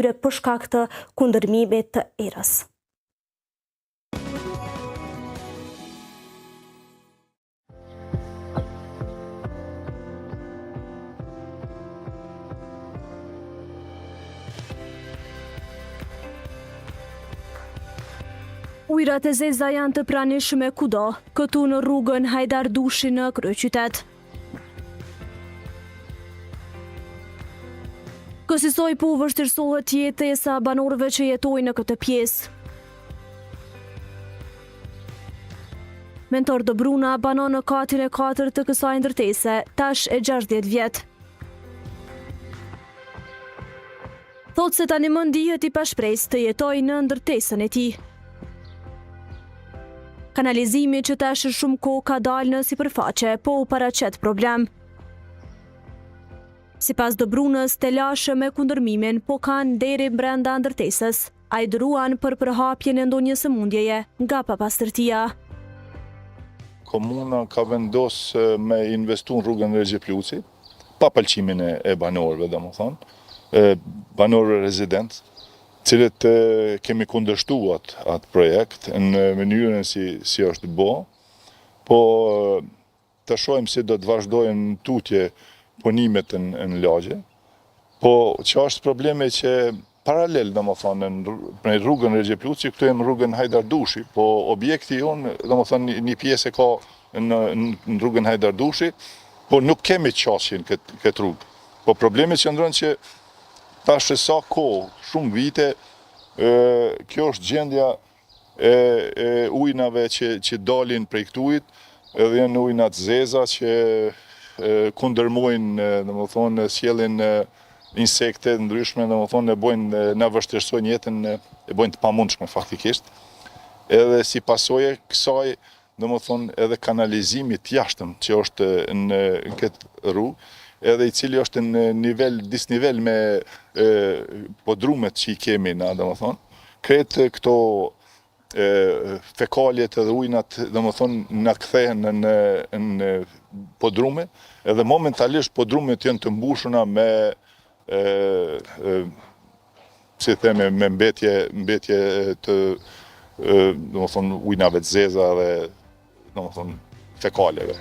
për shkak të kundërmimit të erës. Ujërat e zeza janë të pranishme kudo, këtu në rrugën Hajdar Dushi në kryeqytet. Kësaj po vështirësohet jetesa e banorëve që jetojnë në këtë pjesë. Mentor Dobruna banon në katin e 4 të kësaj ndërtese, tash e 60 vjet. Thotë se tani më ndihet i pashpresë të jetojë në ndërtesën e tij. Kanalizimi që tash shumë kohë ka dalë në sipërfaqe, po u paraqet problem. Sipas Dobrunës, telashe me kundërmimin po kanë deri brenda ndërtesës. Ai dëruan për përhapjen e ndonjë sëmundjeje nga papastërtia. Komuna ka vendosur me investu në rrugën Regje Pluci, pa pëlqimin e banorëve, domethënë, banorë rezident, cilët kemi kundërshtuar atë projekt në mënyrën si është bo, po të shohim si do të vazhdojnë tutje punimet në lagje, po që është probleme që paralel, domethënë, në rrugën Regje Pluci, këtu jemi rrugën Hajdar Dushi, po objekti jonë, domethënë, një pjesë e ka në rrugën Hajdar Dushi, po nuk kemi qasjen këtë rrugë. Po problemi që ndronë që tash sa kohë, shumë vite, kjo është gjendja e ujnave që dalin prej këtujt, edhe janë ujnat zeza që kundërmojnë, domethënë, sjellin insekte ndryshme, domethënë, na vështirësojnë jetën, e bojnë të pamundshme faktikisht. Edhe si pasojë kësaj, domethënë, edhe kanalizimi të jashtëm që është në këtë rrugë, edhe i cili është në disnivel me podrumet që i kemi na, domethënë, kretë këto fekaljet edhe ujnat, domethënë, na kthehen në podrume, edhe momentalisht podrumet janë të mbushura me si theme, me mbetje të domethënë ujnave të zeza dhe domethënë fekaljeve.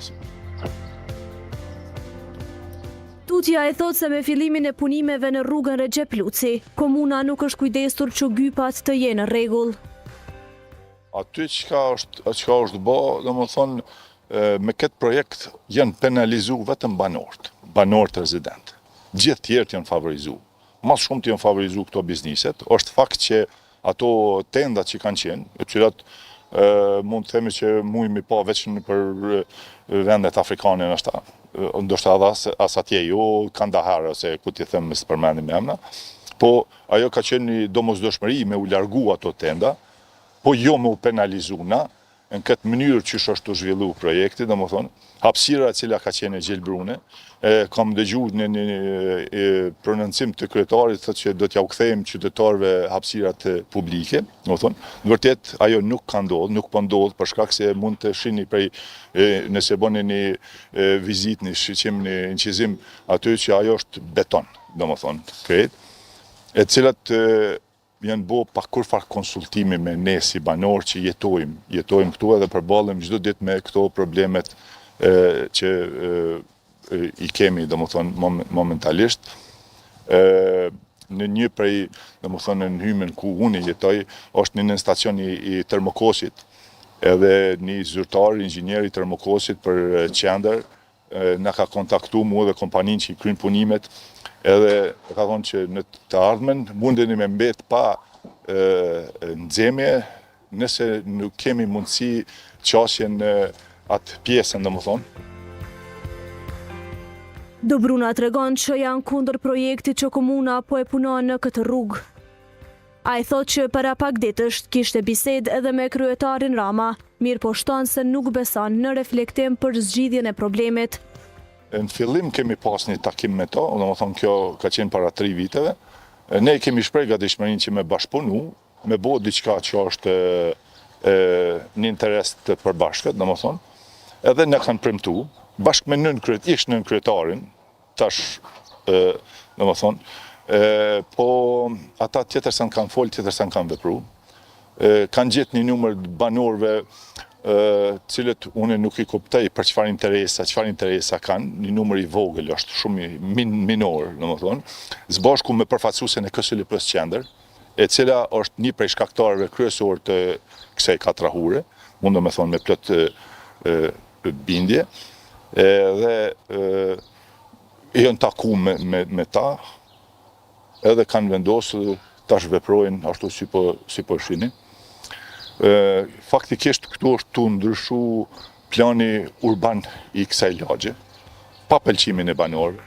Tutja e thotë se me fillimin e punimeve në rrugën Regje Pluci, komuna nuk është kujdesur që gypat të jenë në rregull. Aty çka është bë, domethënë, me këtë projekt janë penalizu vetëm banorët rezident. Gjithë tjerët janë favorizu. Mas shumë të janë favorizu këto bizniset, është fakt që ato tendat që kanë qenë, e cilat mund të themi që mujmë i pa veç për vendet afrikane ndoshta edhe as atje jo Kandahar ose ku t'i them së përmendim emra, po ajo ka qenë një domosdoshmëri me u largu ato tenda, po jo me u penalizu na, në këtë mënyrë që është të zhvillu projekti, domethënë, hapësira e cila ka qenë e gjelbrune, kam dëgjuar në një prononcim të kryetarit thotë që do t'ja u kthejmë qytetarëve hapësirat publike, domethënë, në vërtet ajo nuk ka ndodhur, nuk po ndodh për shkak se mund të shihni prej nëse bëni një vizitë, një shiqim, një incizim aty që ajo është beton, domethënë, krejt, e cilat janë bo pa kurfar konsultimi me ne si banorë që jetojmë këtu edhe përballem çdo ditë me këto problemet që i kemi, domethënë, momentalisht. Në një prej, domethënë, në hymën ku unë jetoj, është në stacion i Termokosit, edhe një zyrtar, inxhinier i Termokosit për qendër, na ka kontaktu mua dhe kompaninë që i kryen punimet, edhe ka thonë që në të ardhmen mundeni me mbet pa nxemje nëse nuk kemi mundësi qasjen në atë pjesën, domethënë. Dobruna tregon që janë kundër projektit që komuna po e punon në këtë rrugë. Ai thotë që para pak ditësh kishte bisedë edhe me kryetarin Rama, mirë po shton se nuk beson në reflektim për zgjidhjen e problemit. Në fillim kemi pas një takim me to, domethënë kjo ka qenë para 3 viteve. Ne kemi shprehë gatishmërinë që me bashkëpunu, me bo diçka që është në interes të përbashkët, domethënë, edhe ne kanë premtu, bashkë me nën kryetarin, tash, domethënë, Po ata tjetër sa në kanë folë, tjetër sa në kanë vepru. Kanë gjetë një numër banorëve cilët unë nuk i kuptoj për çfarë interesa kanë, një numër i vogël është shumë minor, domethënë, së bashku me përfaqësuesen e KSLP-s qendër, e cila është një prej shkaktarëve kryesor të kësaj katrahure, mund të thonë me plot bindje, dhe janë taku me ta, edhe kanë vendosur ta zhveprojnë ashtu si po shihni. Faktikisht këtu është tu ndryshu plani urban i kësaj lagje, pa pëlqimin e banorëve.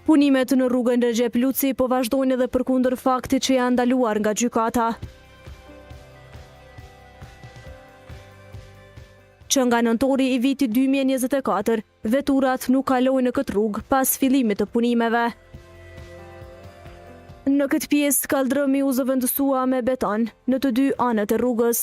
Punimet në rrugën Recep Luci po vazhdojnë edhe përkundër faktit që janë ndaluar nga gjykata. Që nga nëntori i vitit 2024, veturat nuk kalojnë në këtë rrugë pas fillimit të punimeve. Në këtë pjesë kaldrëmi u zëvendësua me beton në të dy anët e rrugës.